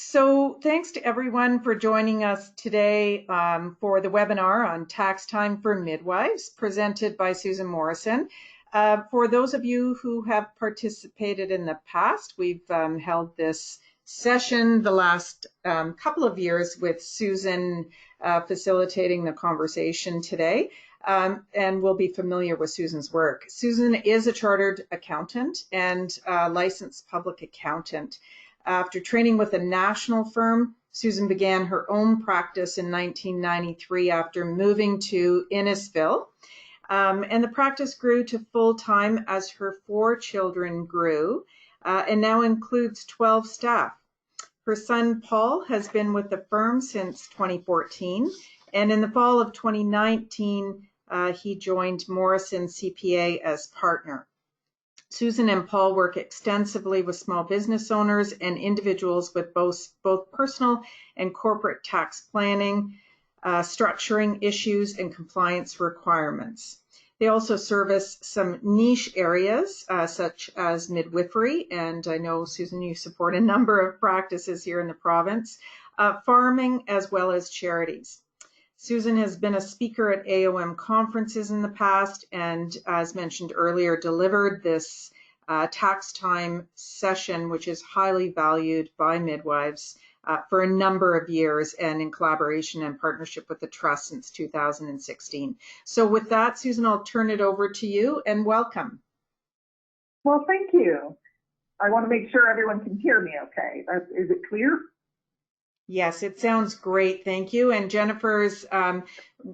So thanks to everyone for joining us today for the webinar on tax time for midwives presented by Susan Morrison. For those of you who have participated in the past, we've held this session the last couple of years with Susan facilitating the conversation today, and we'll be familiar with Susan's work. Susan is a chartered accountant and licensed public accountant. After training with a national firm, Susan began her own practice in 1993 after moving to Innisfil. And the practice grew to full-time as her 4 children grew and now includes 12 staff. Her son, Paul, has been with the firm since 2014. And in the fall of 2019, he joined Morrison CPA as partner. Susan and Paul work extensively with small business owners and individuals with both personal and corporate tax planning, structuring issues, and compliance requirements. They also service some niche areas such as midwifery, and I know, Susan, you support a number of practices here in the province, farming, as well as charities. Susan has been a speaker at AOM conferences in the past and, as mentioned earlier, delivered this tax time session, which is highly valued by midwives for a number of years and in collaboration and partnership with the Trust since 2016. So with that, Susan, I'll turn it over to you and welcome. Well, thank you. I want to make sure everyone can hear me okay. Is it clear? Yes, it sounds great. Thank you. And Jennifer's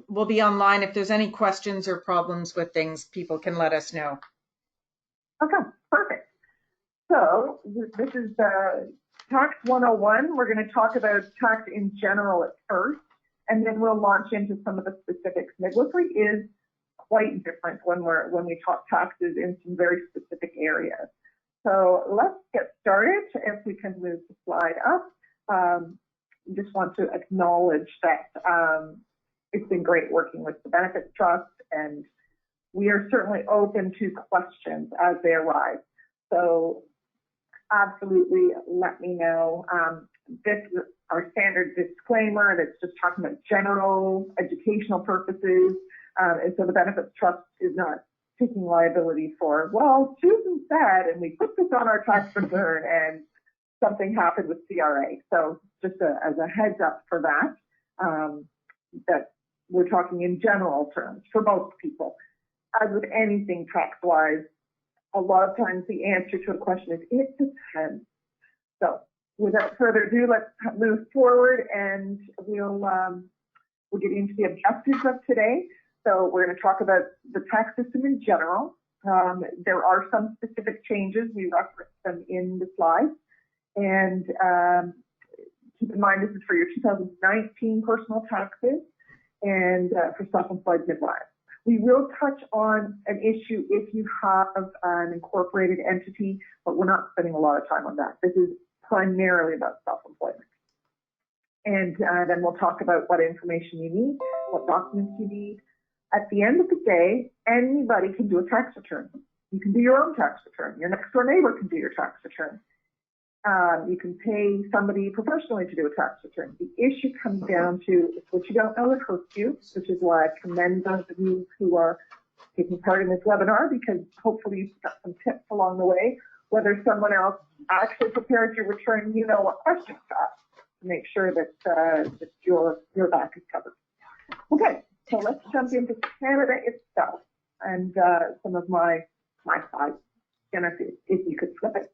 will be online. If there's any questions or problems with things, people can let us know. Okay, perfect. So this is Tax 101. We're going to talk about tax in general at first, and then we'll launch into some of the specifics. Midwifery is quite different when we talk taxes in some very specific areas. So let's get started. If we can move the slide up. Just want to acknowledge that it's been great working with the Benefits Trust, and we are certainly open to questions as they arise. So absolutely let me know. This is our standard disclaimer that's just talking about general educational purposes. And so the Benefits Trust is not taking liability for, well, Susan said, and we put this on our tax return and something happened with CRA. So just as a heads up for that, that we're talking in general terms for most people. As with anything tax-wise, a lot of times the answer to a question is, it depends. So without further ado, let's move forward and we'll get into the objectives of today. So we're going to talk about the tax system in general. There are some specific changes. We referenced them in the slides. And keep in mind, this is for your 2019 personal taxes and for self-employed midwives. We will touch on an issue if you have an incorporated entity, but we're not spending a lot of time on that. This is primarily about self-employment. And then we'll talk about what information you need, what documents you need. At the end of the day, anybody can do a tax return. You can do your own tax return. Your next door neighbor can do your tax return. You can pay somebody professionally to do a tax return. The issue comes down to what you don't know that hurts you, which is why I commend those of you who are taking part in this webinar, because hopefully you've got some tips along the way. Whether someone else actually prepares your return, you know what questions to ask to make sure that, that your back is covered. Okay, so let's jump into Canada itself and some of my slides. Jennifer, if you could flip it.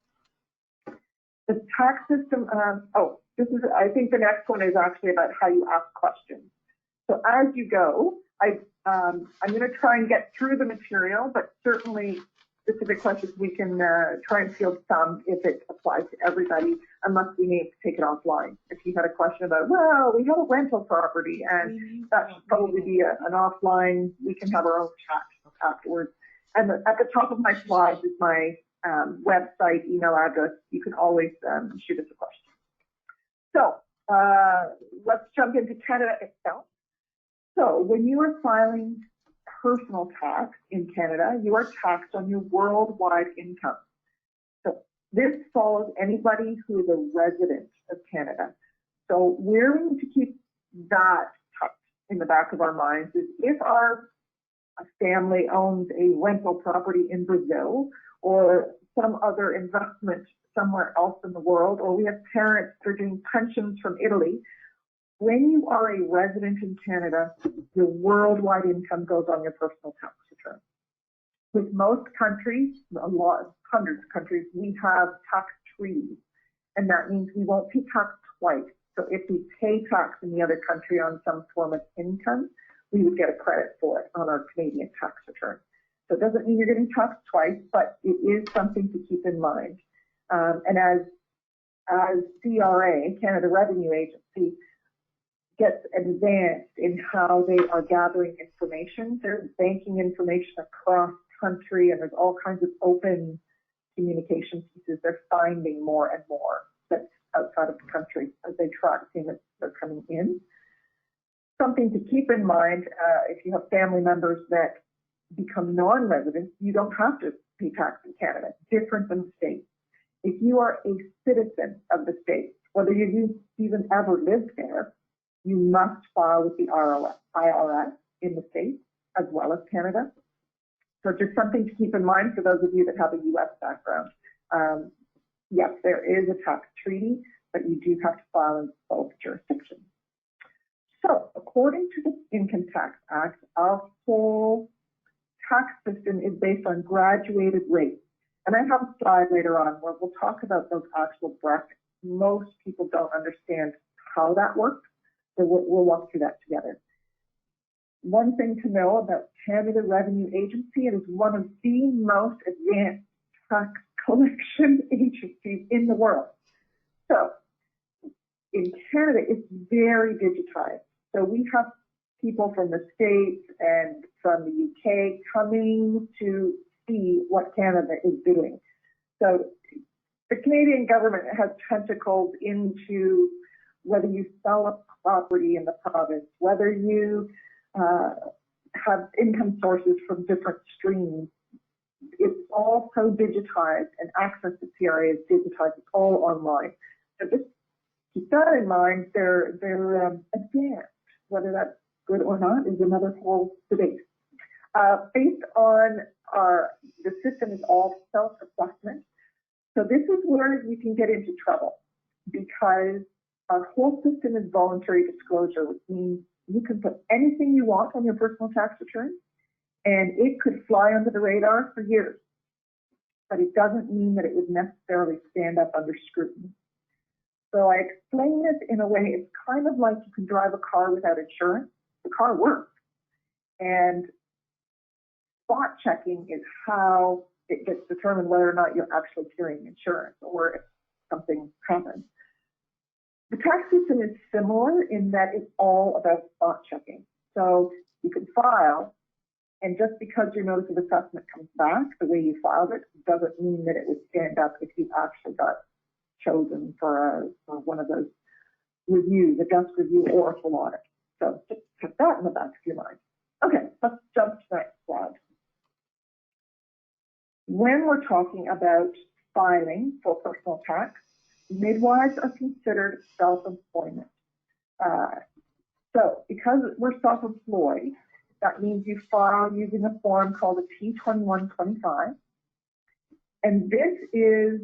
The tax system, I think the next one is actually about how you ask questions. So as you go, I'm going to try and get through the material, but certainly specific questions we can try and field some if it applies to everybody, unless we need to take it offline. If you had a question about, well, we have a rental property and that should probably be an offline, we can have our own chat afterwards. And at the top of my slides is my website, email address. You can always shoot us a question. So let's jump into Canada itself. So when you are filing personal tax in Canada, you are taxed on your worldwide income. So This follows anybody who is a resident of Canada. So where we need to keep that tucked in the back of our minds is if our family owns a rental property in Brazil or some other investment somewhere else in the world, or we have parents that are doing pensions from Italy, when you are a resident in Canada, your worldwide income goes on your personal tax return. With most countries, hundreds of countries, we have tax treaties, and that means we won't pay tax twice. So if we pay tax in the other country on some form of income, we would get a credit for it on our Canadian tax return. So it doesn't mean you're getting taxed twice, but it is something to keep in mind. And as CRA, Canada Revenue Agency, gets advanced in how they are gathering information, there's banking information across country, and there's all kinds of open communication pieces they're finding more and more that's outside of the country as they track payments that are coming in. Something to keep in mind, if you have family members that become non-residents, you don't have to pay tax in Canada, different than the States. If you are a citizen of the States, whether you even ever lived there, you must file with the IRS in the States as well as Canada. So just something to keep in mind for those of you that have a U.S. background. Yes, there is a tax treaty, but you do have to file in both jurisdictions. So according to the Income Tax Act, our whole tax system is based on graduated rates. And I have a slide later on where we'll talk about those actual brackets. Most people don't understand how that works, so we'll walk through that together. One thing to know about Canada Revenue Agency, it is one of the most advanced tax collection agencies in the world. So in Canada, it's very digitized. So we have people from the States and from the UK coming to see what Canada is doing. So the Canadian government has tentacles into whether you sell a property in the province, whether you have income sources from different streams. It's all so digitized, and access to CRA is digitized. It's all online. So just keep that in mind. They're advanced. Whether that's good or not is another whole debate. Based on the system is all self-assessment. So this is where you can get into trouble because our whole system is voluntary disclosure, which means you can put anything you want on your personal tax return and it could fly under the radar for years. But it doesn't mean that it would necessarily stand up under scrutiny. So I explain this in a way, it's kind of like you can drive a car without insurance. The car works. And spot checking is how it gets determined whether or not you're actually carrying insurance or if something happens. The tax system is similar in that it's all about spot checking. So you can file, and just because your notice of assessment comes back the way you filed it doesn't mean that it would stand up if you actually got chosen for one of those reviews, a desk review or a full audit. So just keep that in the back of your mind. Okay, let's jump to the next slide. When we're talking about filing for personal tax, midwives are considered self-employment. So because we're self-employed, that means you file using a form called a T2125. And this is,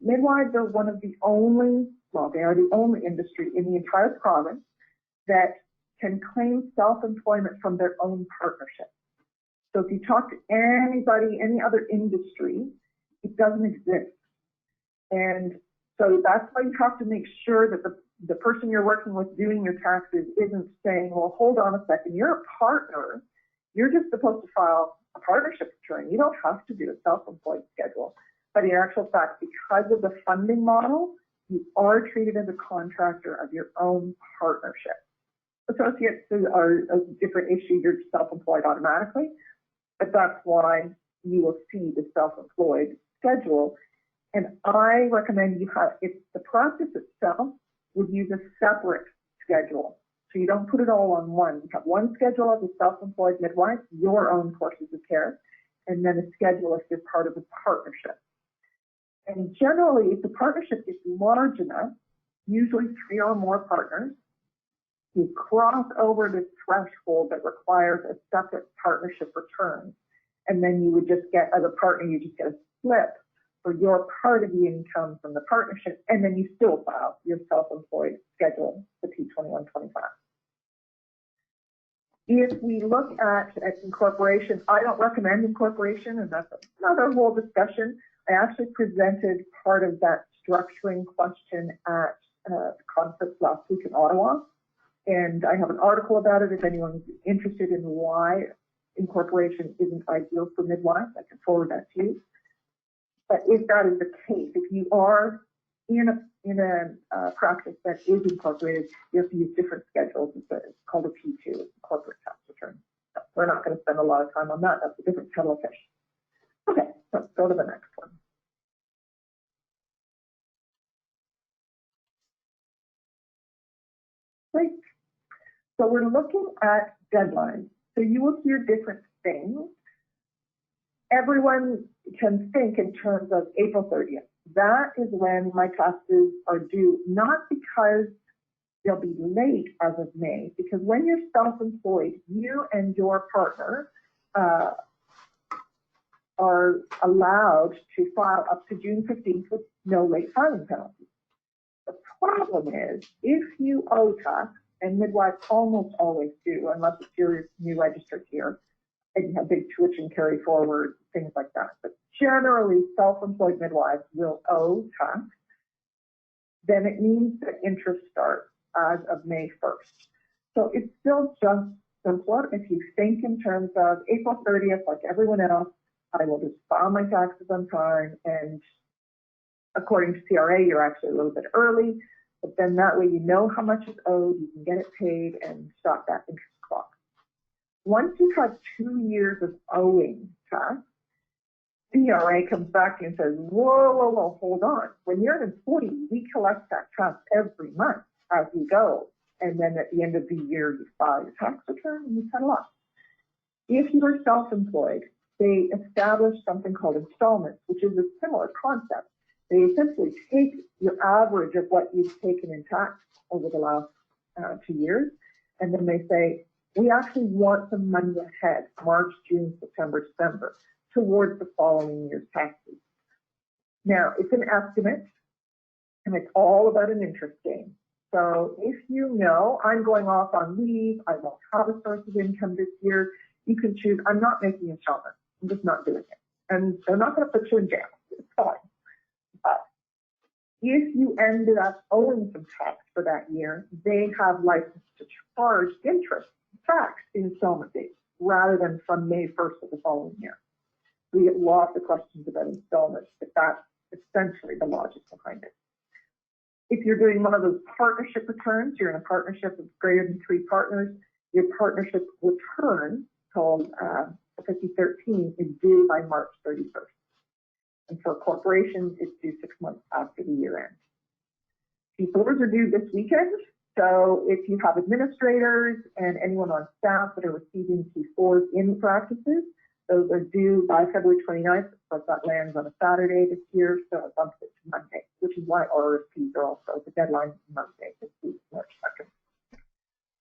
midwives are one of the only, well, they are the only industry in the entire province that can claim self-employment from their own partnership. So if you talk to anybody, any other industry, it doesn't exist. And so that's why you have to make sure that the person you're working with doing your taxes isn't saying, well, hold on a second, you're a partner. You're just supposed to file a partnership return. You don't have to do a self-employed schedule. But in actual fact, because of the funding model, you are treated as a contractor of your own partnership. Associates are a different issue. You're self-employed automatically. But that's why you will see the self-employed schedule. And I recommend you have, if the practice itself would use a separate schedule. So you don't put it all on one. You have one schedule as a self-employed midwife, your own courses of care, and then a schedule if you're part of a partnership. And generally, if the partnership is large enough, usually 3 or more partners, you cross over this threshold that requires a separate partnership return. And then you would just get, as a partner, you just get a slip for your part of the income from the partnership, and then you still file your self-employed schedule, the P2125. If we look at incorporation, I don't recommend incorporation, and that's another whole discussion. I actually presented part of that structuring question at the conference last week in Ottawa, and I have an article about it if anyone's interested in why incorporation isn't ideal for midwives. I can forward that to you. But if that is the case, if you are in a practice that is incorporated, you have to use different schedules. It's called a P2, corporate tax return. So we're not going to spend a lot of time on that. That's a different kettle of fish. Okay, let's go to the next one. Great. So we're looking at deadlines. So you will hear different things. Everyone can think in terms of April 30th. That is when my taxes are due, not because they'll be late as of May, because when you're self-employed, you and your partner are allowed to file up to June 15th with no late filing penalties. The problem is, if you owe tax, and midwives almost always do, unless it's your new registered here, and you have big tuition carry forward, things like that. But generally, self-employed midwives will owe tax. Then it means that interest starts as of May 1st. So it's still just simpler if you think in terms of April 30th, like everyone else, I will just file my taxes on time, and according to CRA, you're actually a little bit early, but then that way you know how much is owed, you can get it paid and stop that interest clock. Once you have 2 years of owing tax, CRA comes back and says, whoa, hold on. When you're an employee, we collect that tax every month as we go. And then at the end of the year, you file your tax return and you settle up. If you are self-employed, they establish something called installments, which is a similar concept. They essentially take your average of what you've taken in tax over the last 2 years, and then they say, we actually want some money ahead, March, June, September, December, towards the following year's taxes. Now, it's an estimate, and it's all about an interest game. So if you know, I'm going off on leave, I won't have a source of income this year, you can choose, I'm not making installments, I'm just not doing it. And they're not going to put you in jail, it's fine. But if you ended up owing some tax for that year, they have license to charge interest tax installment dates rather than from May 1st of the following year. We get lots of questions about installments, but that's essentially the logic behind it. If you're doing one of those partnership returns, you're in a partnership with greater than 3 partners, your partnership return, called 5013, is due by March 31st. And for corporations, it's due 6 months after the year end. P4s are due this weekend. So if you have administrators and anyone on staff that are receiving P4s in practices, those are due by February 29th. Of course, that lands on a Saturday this year, so it bumps it to Monday, which is why RRSPs are also the deadline is Monday this week, March 2nd.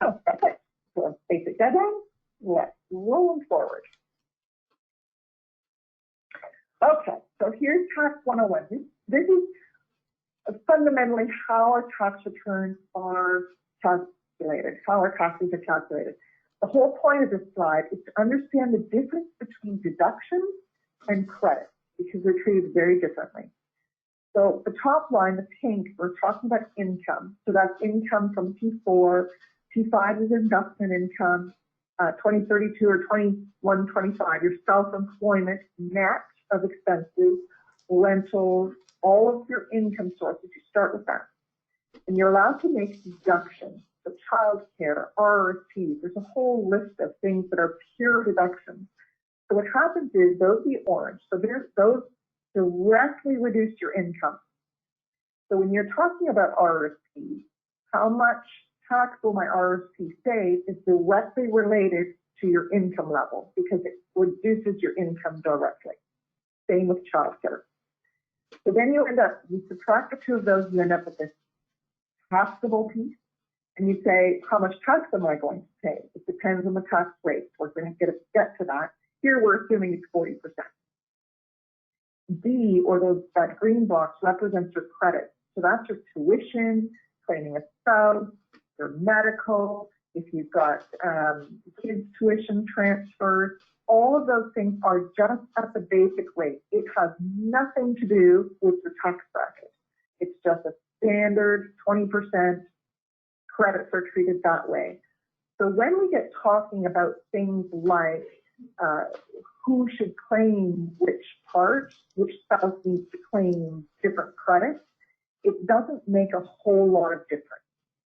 So that's it. So basic deadline. Let's roll forward. Okay, so here's Tax 101. This is fundamentally how our tax returns are calculated, how our taxes are calculated. The whole point of this slide is to understand the difference between deductions and credits, because they're treated very differently. So the top line, the pink, we're talking about income. So that's income from P4, P5 is investment income, 2032 or 2125, your self-employment net of expenses, rentals, all of your income sources, you start with that. And you're allowed to make deductions, so childcare, RRSPs, there's a whole list of things that are pure deductions. So what happens is those be orange, so those directly reduce your income. So when you're talking about RRSPs, how much tax will my RRSP save is directly related to your income level because it reduces your income directly. Same with childcare. So then you subtract the two of those, you end up with this taxable piece, and you say, how much tax am I going to pay? It depends on the tax rate. We're going to get to that. Here we're assuming it's 40%. D, or that green box, represents your credit. So that's your tuition, claiming a spouse, your medical, if you've got kids' tuition transfers. All of those things are just at the basic rate. It has nothing to do with your tax bracket. It's just a standard 20%. Credits are treated that way. So when we get talking about things like who should claim which part, which spouse needs to claim different credits, it doesn't make a whole lot of difference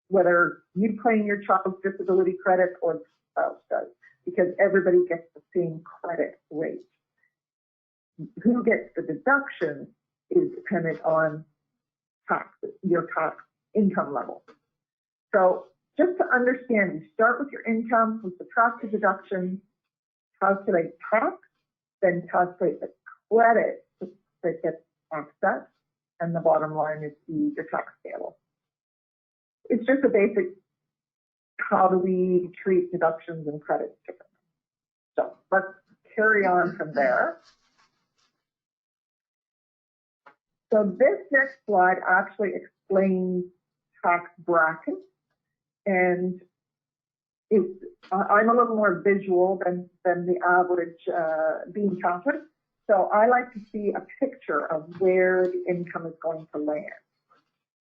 whether you claim your child's disability credit or the spouse does, because everybody gets the same credit rate. Who gets the deduction is dependent on your tax income level. So just to understand, we start with your income, we subtract the deduction, calculate tax, then calculate the credit that gets offset, and the bottom line is your tax payable. It's just a basic, how do we treat deductions and credits differently? So let's carry on from there. So this next slide actually explains tax brackets, and I'm a little more visual than the average bean counter. So I like to see a picture of where the income is going to land.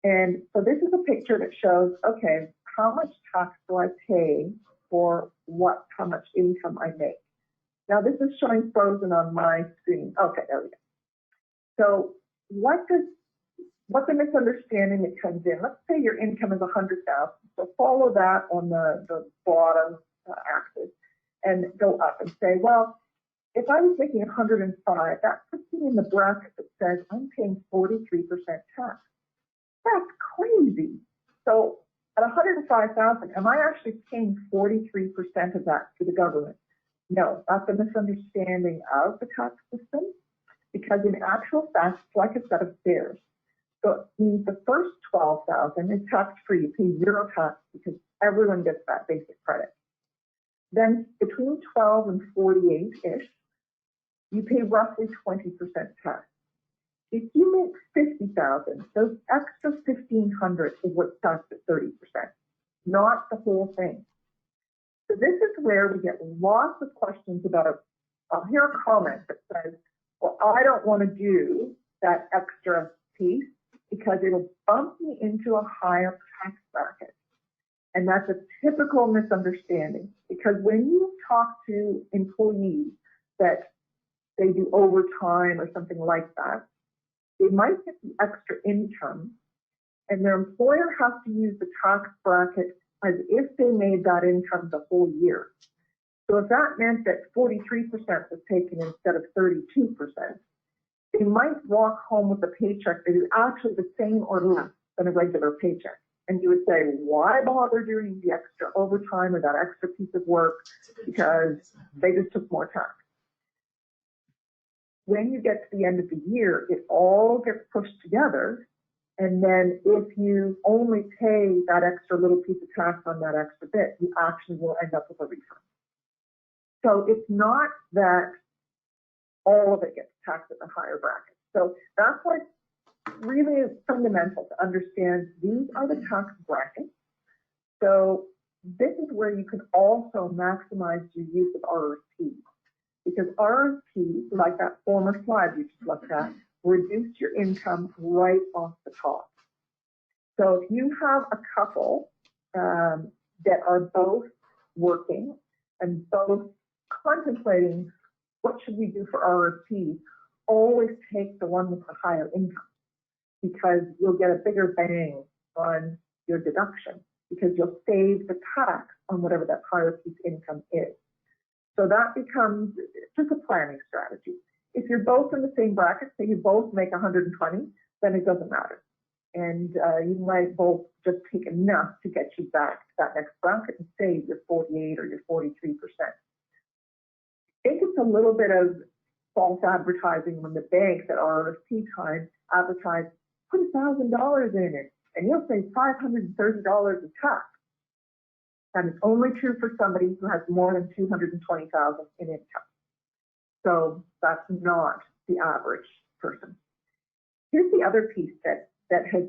And so this is a picture that shows, okay, how much tax do I pay for how much income I make? Now this is showing frozen on my screen. Okay, there we go. So what the misunderstanding that comes in, let's say your income is 100,000. So follow that on the bottom axis and go up and say, well, if I was making 105, that puts me in the bracket that says I'm paying 43% tax. That's crazy. So at 105,000, am I actually paying 43% of that to the government? No, that's a misunderstanding of the tax system, because in actual fact, it's like a set of stairs. So it means the first 12,000 is tax-free. You pay zero tax because everyone gets that basic credit. Then between 12 and 48-ish, you pay roughly 20% tax. If you make 50,000, those extra 1,500 is what's taxed at 30%, not the whole thing. So this is where we get lots of questions about I'll hear a comment that says, well, I don't want to do that extra piece because it'll bump me into a higher tax bracket. And that's a typical misunderstanding, because when you talk to employees that they do overtime or something like that, they might get the extra income and their employer has to use the tax bracket as if they made that income the whole year. So if that meant that 43% was taken instead of 32%, they might walk home with a paycheck that is actually the same or less than a regular paycheck. And you would say, why bother doing the extra overtime or that extra piece of work? Because they just took more tax. When you get to the end of the year, it all gets pushed together. And then if you only pay that extra little piece of tax on that extra bit, you actually will end up with a refund. So it's not that all of it gets taxed at the higher bracket. So that's why it's really fundamental to understand these are the tax brackets. So this is where you can also maximize your use of RRSP. Because RRSP, like that former slide you just looked at, reduce your income right off the top. So if you have a couple that are both working and both contemplating what should we do for RRSP, always take the one with the higher income, because you'll get a bigger bang on your deduction, because you'll save the tax on whatever that higher piece income is. So that becomes just a planning strategy. If you're both in the same bracket, say you both make 120, then it doesn't matter. And you might both just take enough to get you back to that next bracket and save your 48 or your 43%. I think it's a little bit of false advertising when the banks at RRSP time advertise, put $1,000 in it and you'll save $530 of tax. And it's only true for somebody who has more than $220,000 in income. So that's not the average person. Here's the other piece that is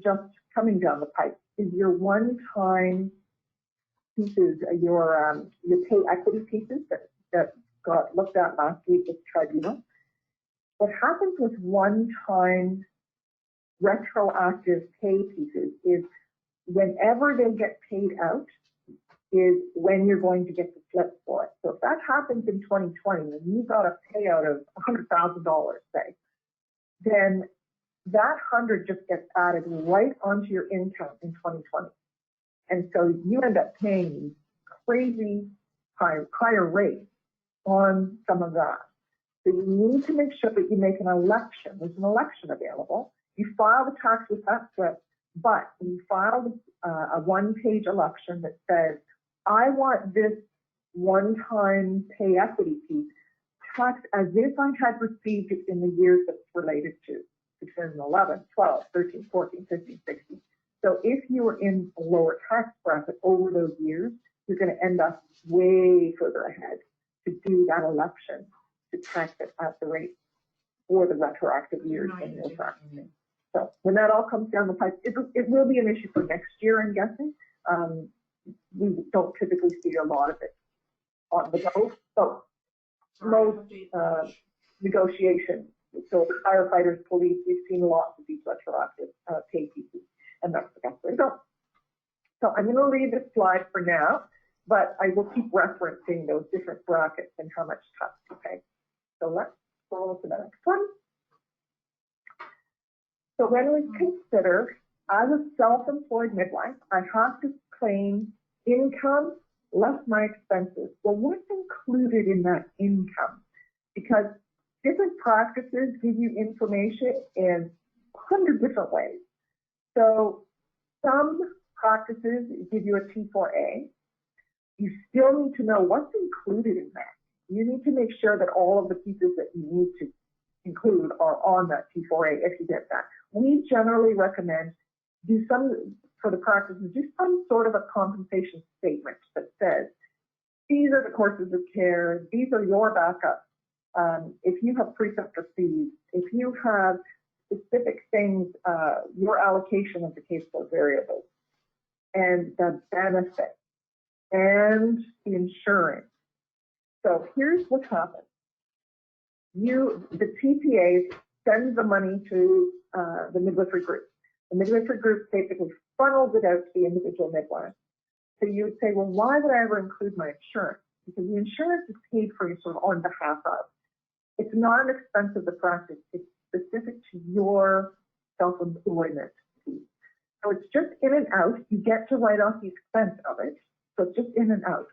just coming down the pipe is your one-time pieces, your pay equity pieces that got looked at last week with the tribunal. What happens with one-time retroactive pay pieces is whenever they get paid out is when you're going to get the slip for it. So if that happens in 2020 and you got a payout of $100,000, say, then that 100 just gets added right onto your income in 2020. And so you end up paying crazy higher rates on some of that. So you need to make sure that you make an election. There's an election available. You file the tax with that slip, but you file a one-page election that says, I want this one-time pay equity piece taxed as if I had received it in the years that it's related to, 2011, 12, 13, 14, 15, 16. So if you were in a lower tax bracket over those years, you're going to end up way further ahead to do that election to tax it at the rate for the retroactive years when you're practicing. So when that all comes down the pipe, it will be an issue for next year, I'm guessing. We don't typically see a lot of it on the go. So most negotiation. So firefighters, police, we've seen lots of these retroactive pay pieces, and that's the best way to go. So I'm going to leave this slide for now, but I will keep referencing those different brackets and how much tax to pay. So let's go to the next one. So when we consider, as a self-employed midwife, I have to claim income less my expenses. Well, what's included in that income? Because different practices give you information in 100 different ways. So some practices give you a T4A. You still need to know what's included in that. You need to make sure that all of the pieces that you need to include are on that T4A if you get that. We generally recommend do some, for the practices, do some sort of a compensation statement that says, these are the courses of care, these are your backups. If you have preceptor fees, if you have specific things, your allocation of the caseload variables, and the benefit, and the insurance. So here's what happens. The TPA sends the money to the midwifery group. The midwifery group basically funnels it out to the individual midwife. So you would say, well, why would I ever include my insurance? Because the insurance is paid for you sort of on behalf of. It's not an expense of the practice. It's specific to your self-employment fee. So it's just in and out. You get to write off the expense of it. So it's just in and out.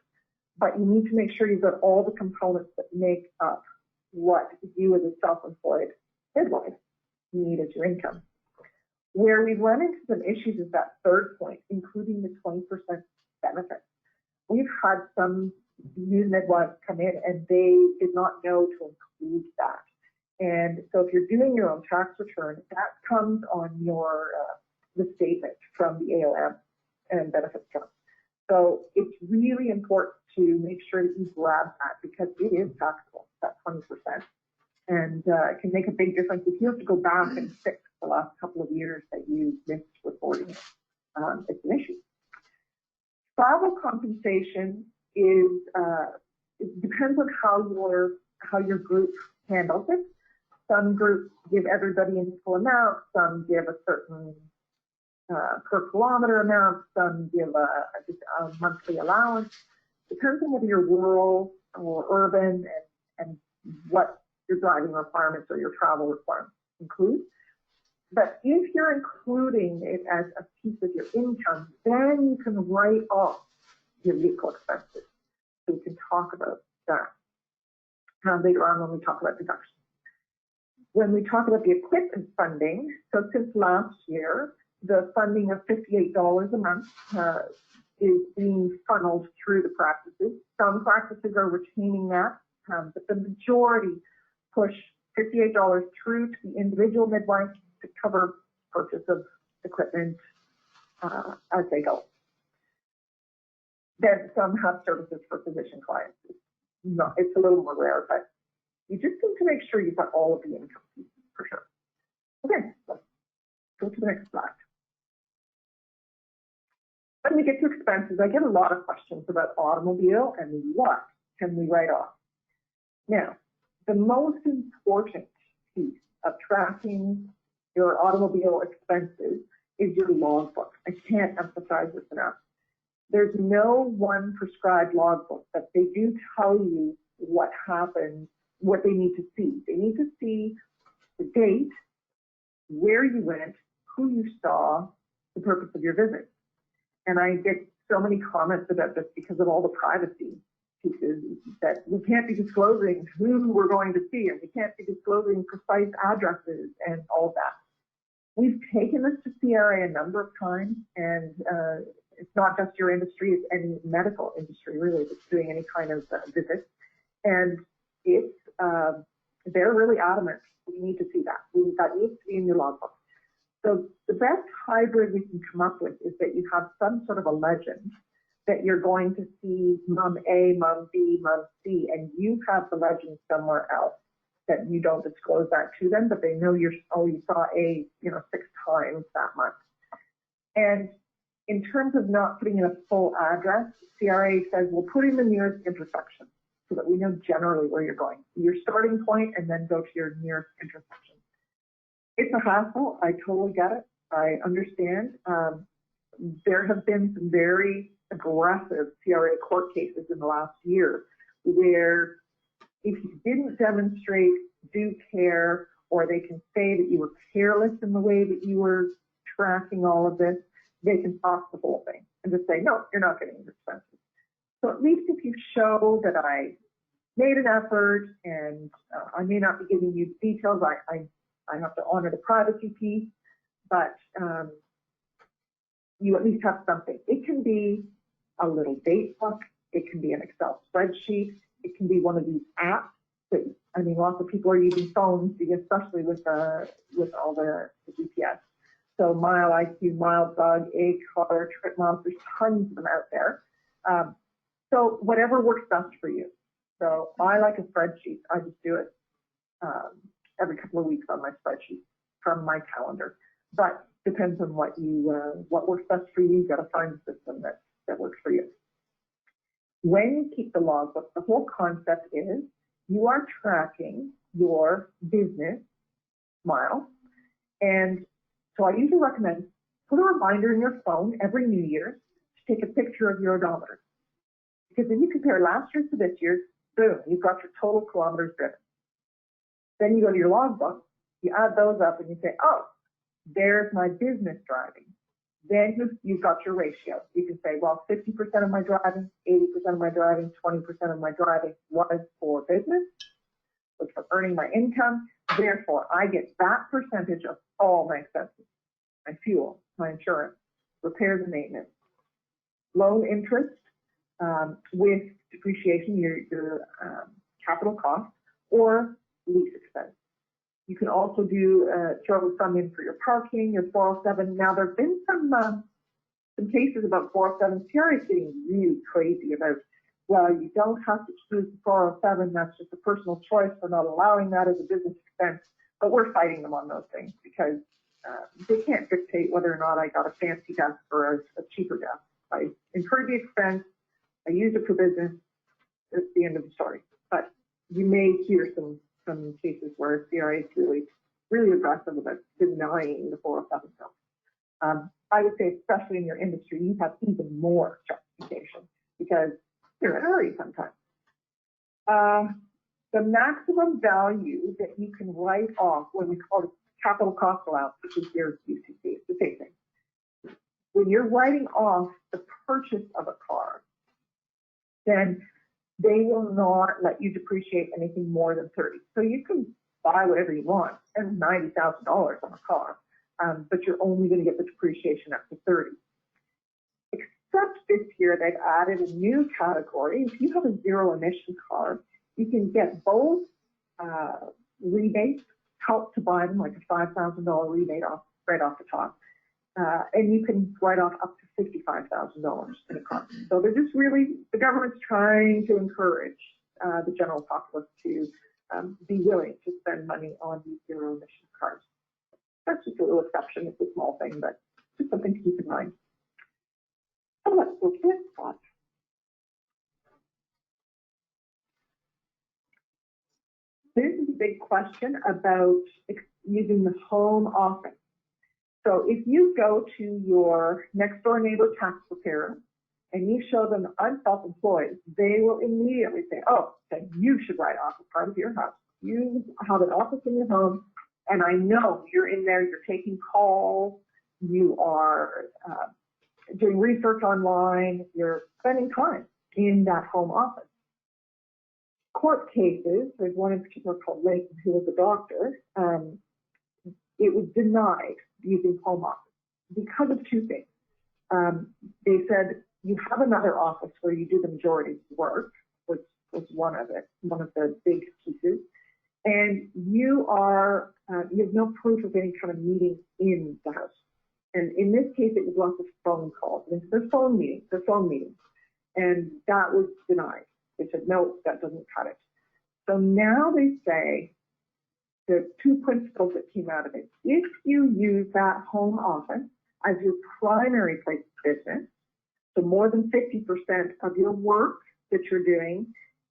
But you need to make sure you've got all the components that make up what you as a self-employed midwife need as your income. Where we run into some issues is that third point, including the 20% benefit. We've had some new midwives come in and they did not know to include that. And so if you're doing your own tax return, that comes on your the statement from the AOM and benefits account. So it's really important to make sure that you grab that because it is taxable, that 20%. And it can make a big difference if you have to go back and fix the last couple of years that you missed reporting it. It's an issue. Travel compensation is it depends on how your group handles it. Some groups give everybody an equal amount. Some give a certain per kilometer amount. Some give a monthly allowance. Depends on whether you're rural or urban and what your driving requirements or your travel requirements include. But if you're including it as a piece of your income, then you can write off your vehicle expenses. So we can talk about that later on when we talk about deductions. When we talk about the equipment funding, so since last year, the funding of $58 a month is being funneled through the practices. Some practices are retaining that, but the majority push $58 through to the individual midwife to cover purchase of equipment as they go. Then some have services for physician clients. It's a little more rare, but you just need to make sure you've got all of the income pieces for sure. Okay, let's go to the next slide. When we get to expenses, I get a lot of questions about automobile and what can we write off. Now, the most important piece of tracking your automobile expenses is your logbook. I can't emphasize this enough. There's no one prescribed logbook, but they do tell you what happened, what they need to see. They need to see the date, where you went, who you saw, the purpose of your visit. And I get so many comments about this because of all the privacy pieces that we can't be disclosing who we're going to see, and we can't be disclosing precise addresses and all that. We've taken this to CRA a number of times, and it's not just your industry, it's any medical industry really that's doing any kind of visit. And it's, they're really adamant, we need to see that. That needs to be in your logbook. So the best hybrid we can come up with is that you have some sort of a legend that you're going to see mom A, mom B, mom C, and you have the legend somewhere else that you don't disclose that to them, but they know you saw A, 6 times that month. And in terms of not putting in a full address, CRA says we'll put in the nearest intersection so that we know generally where you're going. Your starting point and then go to your nearest intersection. It's a hassle. I totally get it. I understand. There have been some very aggressive CRA court cases in the last year where if you didn't demonstrate due care, or they can say that you were careless in the way that you were tracking all of this, they can stop the whole thing and just say, no, you're not getting your expenses. So at least if you show that I made an effort and I may not be giving you details, I have to honor the privacy piece, but you at least have something. It can be a little date book. It can be an Excel spreadsheet. It can be one of these apps that, lots of people are using phones, especially with all the GPS. So Mile IQ, MileBug, ACAR, TripMom, there's tons of them out there. So whatever works best for you. So I like a spreadsheet. I just do it every couple of weeks on my spreadsheet from my calendar. But depends on what works best for you. You've got to find a system that works for you. When you keep the logbook, the whole concept is you are tracking your business miles. And so I usually recommend put a reminder in your phone every New Year to take a picture of your odometer. Because then you compare last year to this year, boom, you've got your total kilometers driven. Then you go to your logbook, you add those up and you say, oh, there's my business driving. Then you've got your ratio. You can say, well, 50% of my driving, 80% of my driving, 20% of my driving was for business, was for earning my income. Therefore, I get that percentage of all my expenses, my fuel, my insurance, repairs and maintenance, loan interest with depreciation, your capital costs, or lease expense. You can also do throw some in for your parking, your 407. Now there have been some cases about 407. CRA is getting really crazy about, well, you don't have to choose the 407. That's just a personal choice for not allowing that as a business expense. But we're fighting them on those things because they can't dictate whether or not I got a fancy desk or a cheaper desk. I incurred the expense. I used it for business. It's the end of the story. But you may hear some cases where CRA is really aggressive about denying the 407 film. I would say, especially in your industry, you have even more justification because you're in a hurry sometimes. The maximum value that you can write off when we call it capital cost allowance, which is your UCC, it's the same thing. When you're writing off the purchase of a car, then they will not let you depreciate anything more than 30. So you can buy whatever you want and $90,000 on a car, but you're only going to get the depreciation up to 30. Except this year, they've added a new category. If you have a zero emission car, you can get both rebates help to buy them, like a $5,000 rebate right off the top. And you can write off up to $55,000 in a car. So they're just really, the government's trying to encourage the general populace to be willing to spend money on these zero emission cars. That's just a little exception. It's a small thing, but just something to keep in mind. So let's go to the next slide. This is a big question about using the home office. So if you go to your next door neighbor tax preparer and you show them I'm self-employed, they will immediately say, oh, then you should write off a part of your house. You have an office in your home, and I know you're in there, you're taking calls, you are doing research online, you're spending time in that home office. Court cases, there's one in particular called Layton, who was a doctor, it was denied using home office because of two things. They said you have another office where you do the majority of the work, which was one of the big pieces, and you have no proof of any kind of meeting in the house. And in this case, it was lots of phone calls. And they're phone meetings, and that was denied. They said, no, that doesn't cut it. So now they say the two principles that came out of it. If you use that home office as your primary place of business, so more than 50% of your work that you're doing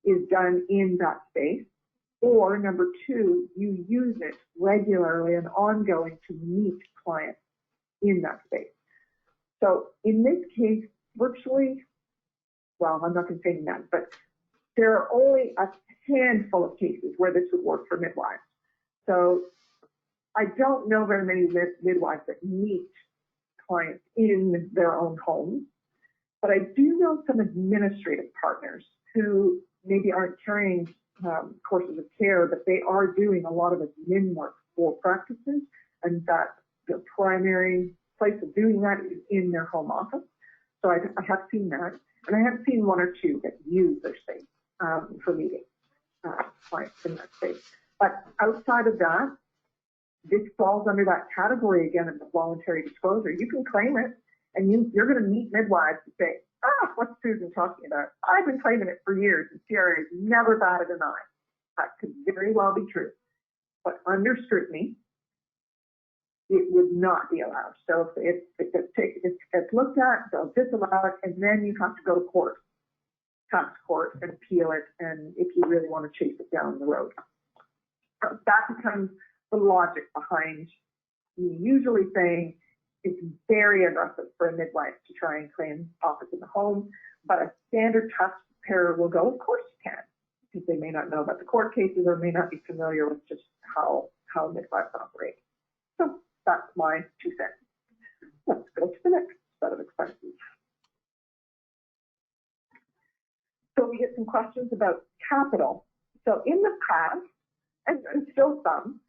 is done in that space, or number two, you use it regularly and ongoing to meet clients in that space. So in this case, virtually, well, I'm not going to say none, but there are only a handful of cases where this would work for midwives. So I don't know very many midwives that meet clients in their own homes, but I do know some administrative partners who maybe aren't carrying courses of care, but they are doing a lot of admin work for practices, and that the primary place of doing that is in their home office. So I have seen that, and I have seen one or two that use their space for meeting clients in that space. But outside of that, this falls under that category again of the voluntary disclosure. You can claim it, and you're going to meet midwives and say, what's Susan talking about? I've been claiming it for years, and CRA has never batted an eye. That could very well be true. But under scrutiny, it would not be allowed. So if it's looked at, they'll disallow it, and then you have to go to court, tax court, and appeal it, and if you really want to chase it down the road. So that becomes the logic behind usually saying it's very aggressive for a midwife to try and claim office in the home, but a standard tax preparer will go, of course you can, because they may not know about the court cases or may not be familiar with just how midwives operate. So that's my 2 cents. Let's go to the next set of expenses. So we get some questions about capital. So in the past, and still some,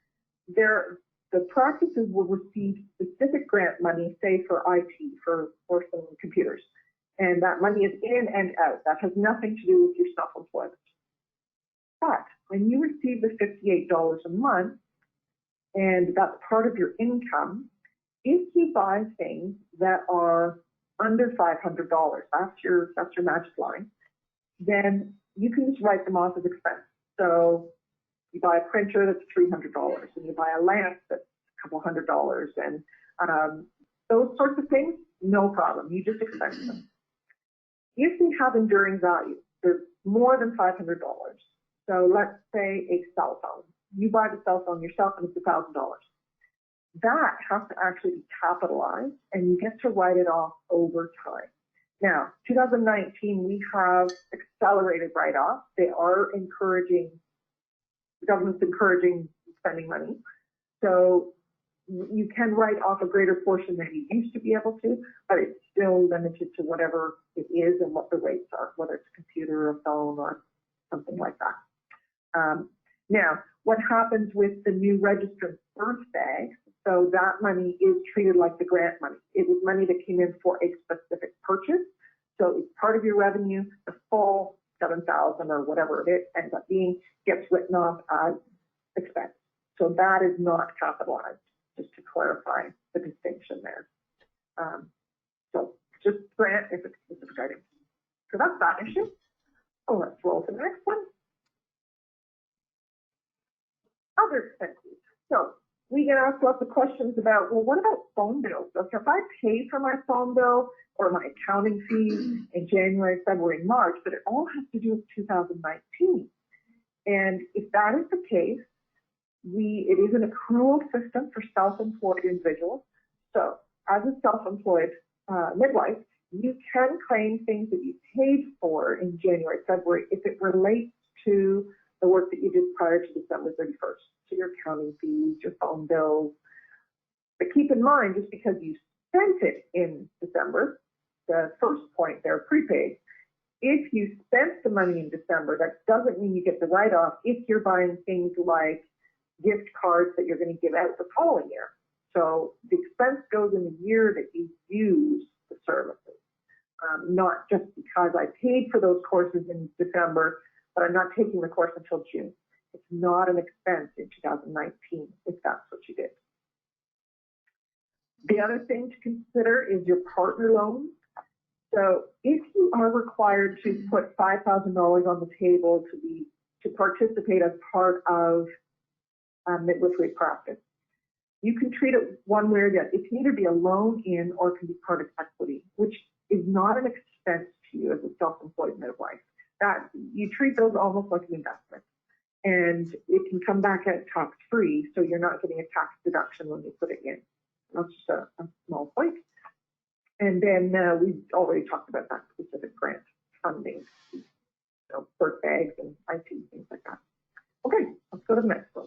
the practices will receive specific grant money, say for IT, for some computers. And that money is in and out. That has nothing to do with your self-employment. But when you receive the $58 a month, and that's part of your income, if you buy things that are under $500, that's your magic line, then you can just write them off as expense. So you buy a printer that's $300, and you buy a lamp that's a couple $100, and those sorts of things, no problem. You just expense them. If they have enduring value, they're more than $500. So let's say a cell phone. You buy the cell phone yourself, and it's $1,000. That has to actually be capitalized, and you get to write it off over time. Now, 2019, we have accelerated write-off. They are encouraging, the government's encouraging spending money. So you can write off a greater portion than you used to be able to, but it's still limited to whatever it is and what the rates are, whether it's a computer or a phone or something like that. Now, what happens with the new registrant birth bag? So that money is treated like the grant money. It was money that came in for a specific purchase. So it's part of your revenue. The full $7,000 or whatever it ends up being gets written off as expense. So that is not capitalized, just to clarify the distinction there. So just grant if it's specific items. So that's that issue. Oh, let's roll to the next one. Other expenses. So we get asked lots of questions about, well, what about phone bills? So if I pay for my phone bill or my accounting fees in January, February, March, but it all has to do with 2019. And if that is the case, it is an accrual system for self-employed individuals. So as a self-employed midwife, you can claim things that you paid for in January, February, if it relates to the work that you did prior to December 31st. So your accounting fees, your phone bills. But keep in mind, just because you spent it in December, the first point there, prepaid, if you spent the money in December, that doesn't mean you get the write-off if you're buying things like gift cards that you're going to give out the following year. So the expense goes in the year that you use the services, not just because I paid for those courses in December, but I'm not taking the course until June. It's not an expense in 2019 if that's what you did. The other thing to consider is your partner loan. So if you are required to put $5,000 on the table to participate as part of midwifery practice, you can treat it one way or the other. It can either be a loan in or it can be part of equity, which is not an expense to you as a self-employed midwife. That you treat those almost like an investment, and it can come back at tax-free, so you're not getting a tax deduction when you put it in. That's just a small point. And then we've already talked about that specific grant funding, birth bags and IT, things like that. Okay, let's go to the next one.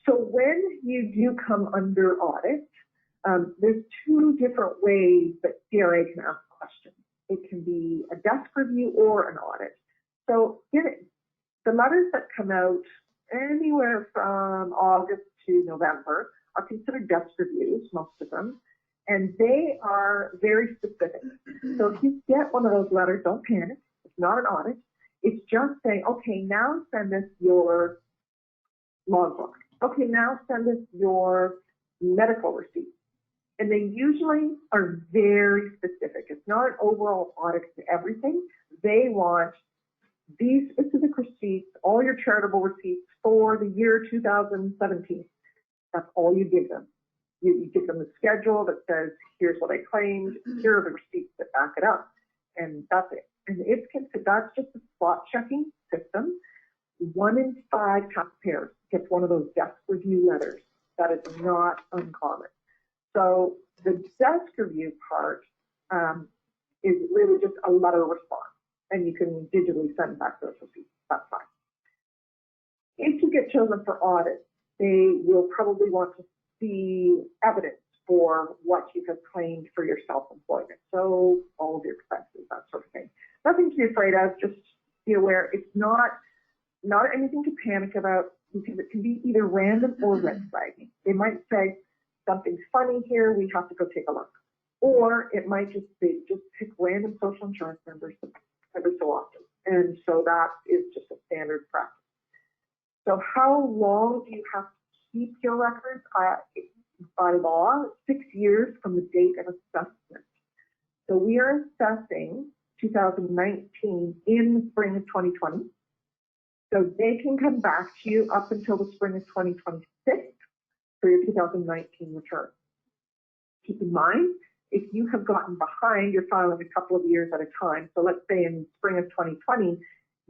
So when you do come under audit, there's two different ways that CRA can ask questions. It can be a desk review or an audit. So the letters that come out anywhere from August to November are considered desk reviews, most of them, and they are very specific. So if you get one of those letters, don't panic. It's not an audit. It's just saying, okay, now send us your logbook. Okay, now send us your medical receipt. And they usually are very specific. It's not an overall audit to everything. They want these specific receipts, all your charitable receipts for the year 2017. That's all you give them. You give them the schedule that says, here's what I claimed, here are the receipts that back it up. And that's it. And that's just a spot checking system. 1 in 5 taxpayers gets one of those desk review letters. That is not uncommon. So the desk review part is really just a letter response, and you can digitally send back those receipts. That's fine. If you get chosen for audit, they will probably want to see evidence for what you have claimed for your self-employment. So all of your expenses, that sort of thing. Nothing to be afraid of, just be aware it's not anything to panic about, because it can be either random or red flagging. They might say, something's funny here, we have to go take a look. Or it might just be, just pick random social insurance numbers every so often. And so that is just a standard practice. So how long do you have to keep your records? By law, 6 years from the date of assessment. So we are assessing 2019 in the spring of 2020. So they can come back to you up until the spring of 2026 for your 2019 return. Keep in mind, if you have gotten behind, you're filing a couple of years at a time. So let's say in spring of 2020,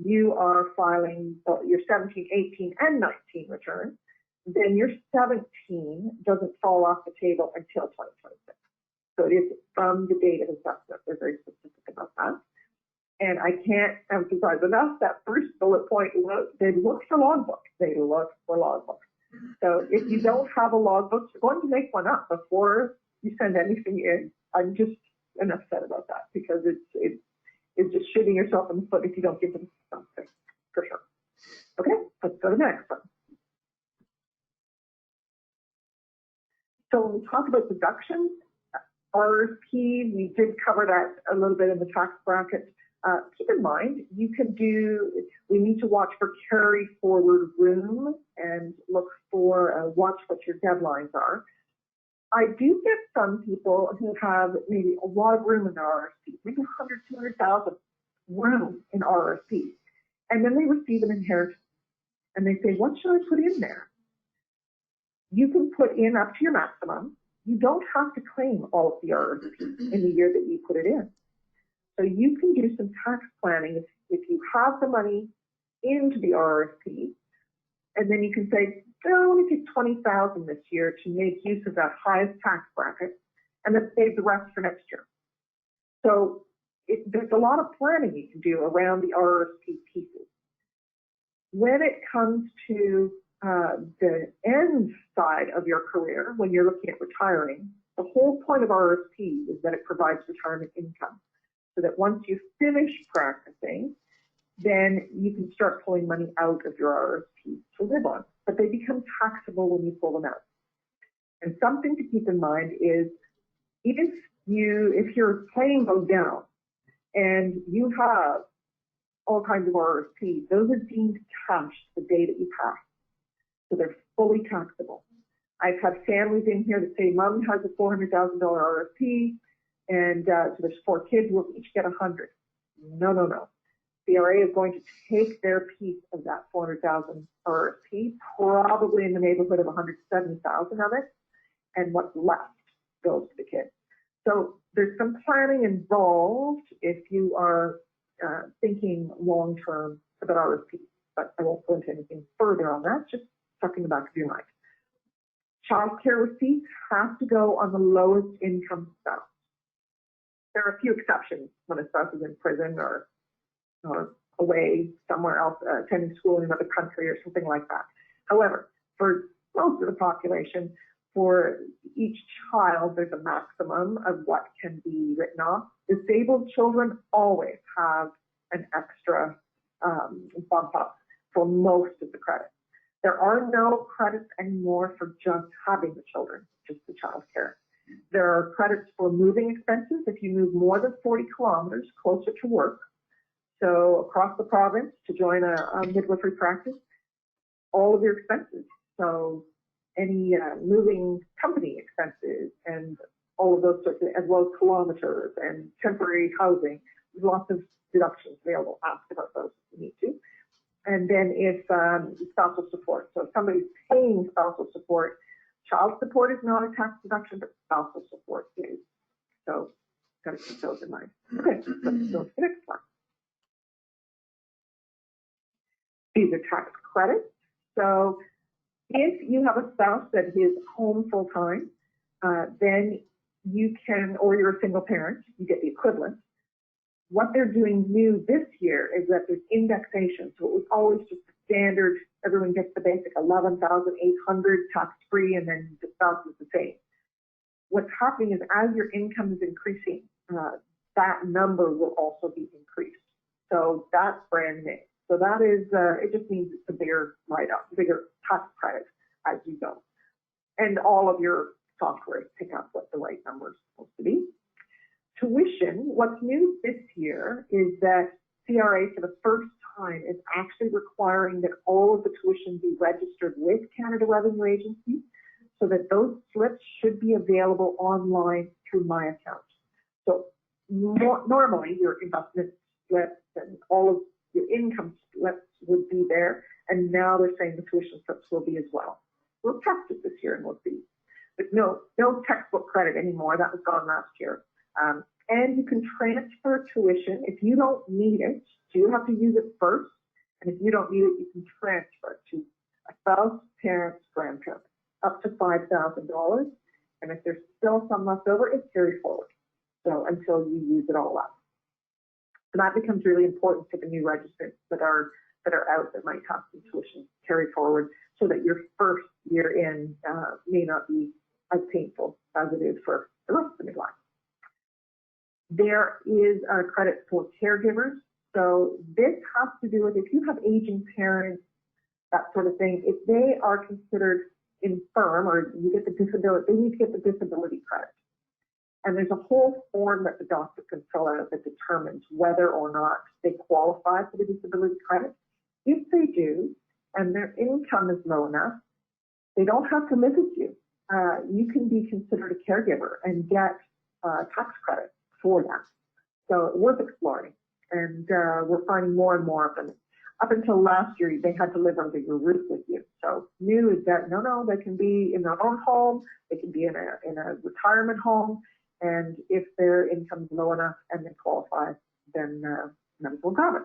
you are filing your 17, 18, and 19 return, then your 17 doesn't fall off the table until 2026. So it is from the date of assessment. They're very specific about that. And I can't emphasize enough that first bullet point, they look for logbook. They look for logbook. So if you don't have a logbook, you're going to make one up before you send anything in. I'm just enough said about that, because it's just shooting yourself in the foot if you don't give them something, for sure. Okay, let's go to the next one. So when we talk about deductions, RRSP, we did cover that a little bit in the tax bracket. Keep in mind, we need to watch for carry forward room and look for, watch what your deadlines are. I do get some people who have maybe a lot of room in their RSP, maybe 100, 200,000 room in RSP. And then they receive an inheritance and they say, what should I put in there? You can put in up to your maximum. You don't have to claim all of the RSP in the year that you put it in. So you can do some tax planning if you have the money into the RSP, and then you can say, oh, let me take 20,000 this year to make use of that highest tax bracket, and then save the rest for next year. So there's a lot of planning you can do around the RSP pieces. When it comes to the end side of your career, when you're looking at retiring, the whole point of RSP is that it provides retirement income. So that once you finish practicing, then you can start pulling money out of your RSP to live on. But they become taxable when you pull them out. And something to keep in mind is if your claim goes down and you have all kinds of RSP, those are deemed cash the day that you pass. So they're fully taxable. I've had families in here that say, Mom has a $400,000 RSP, and so there's 4 kids, we'll each get 100. No. CRA is going to take their piece of that 400,000 RSP, probably in the neighborhood of 170,000 of it, and what's left goes to the kids. So there's some planning involved if you are thinking long-term about RSP, but I won't go into anything further on that, just stuck in the back of your mind. Child care receipts have to go on the lowest income spouse. There are a few exceptions when a spouse is in prison or away somewhere else, attending school in another country or something like that. However, for most of the population, for each child, there's a maximum of what can be written off. Disabled children always have an extra bump up for most of the credits. There are no credits anymore for just having the children, just the child care. There are credits for moving expenses if you move more than 40 kilometers closer to work. So across the province to join a midwifery practice, all of your expenses. So any moving company expenses and all of those sorts of, as well as kilometers and temporary housing. There's lots of deductions available. Ask about those if you need to. And then if spousal support. So if somebody's paying spousal support, child support is not a tax deduction, but spousal support is. So got to keep those in mind. Okay, let's go to the next one. These are tax credits. So if you have a spouse that is home full time, then you can, or you're a single parent, you get the equivalent. What they're doing new this year is that there's indexation. So it was always just the standard, everyone gets the basic 11,800 tax free, and then the spouse is the same. What's happening is as your income is increasing, that number will also be increased. So that's brand new. So that is, it just means it's a bigger write-up, bigger tax credit as you go. And all of your software pick up what the right number is supposed to be. Tuition, what's new this year is that CRA for the first time is actually requiring that all of the tuition be registered with Canada Revenue Agency so that those slips should be available online through My Account. So normally your investment slips and all of your income slips would be there, and now they're saying the tuition slips will be as well. We'll test it this year and we'll see. But no textbook credit anymore. That was gone last year. And you can transfer tuition if you don't need it. So you have to use it first. And if you don't need it, you can transfer it to a spouse, parents, grandparents, up to $5,000. And if there's still some left over, it's carried forward. So until you use it all up. So that becomes really important for the new registrants that are out that might have some tuition carried forward, so that your first year in may not be as painful as it is for the rest of the midlife. There is a credit for caregivers. So this has to do with if you have aging parents, that sort of thing. If they are considered infirm or you get the disability, they need to get the disability credit. And there's a whole form that the doctor can fill out that determines whether or not they qualify for the disability credit. If they do, and their income is low enough, they don't have to live with you. You can be considered a caregiver and get tax credit for that. So worth exploring. And we're finding more and more of them. Up until last year, they had to live under your roof with you. So new is that no, they can be in their own home, they can be in a retirement home, and if their income is low enough and they qualify, then members will have it.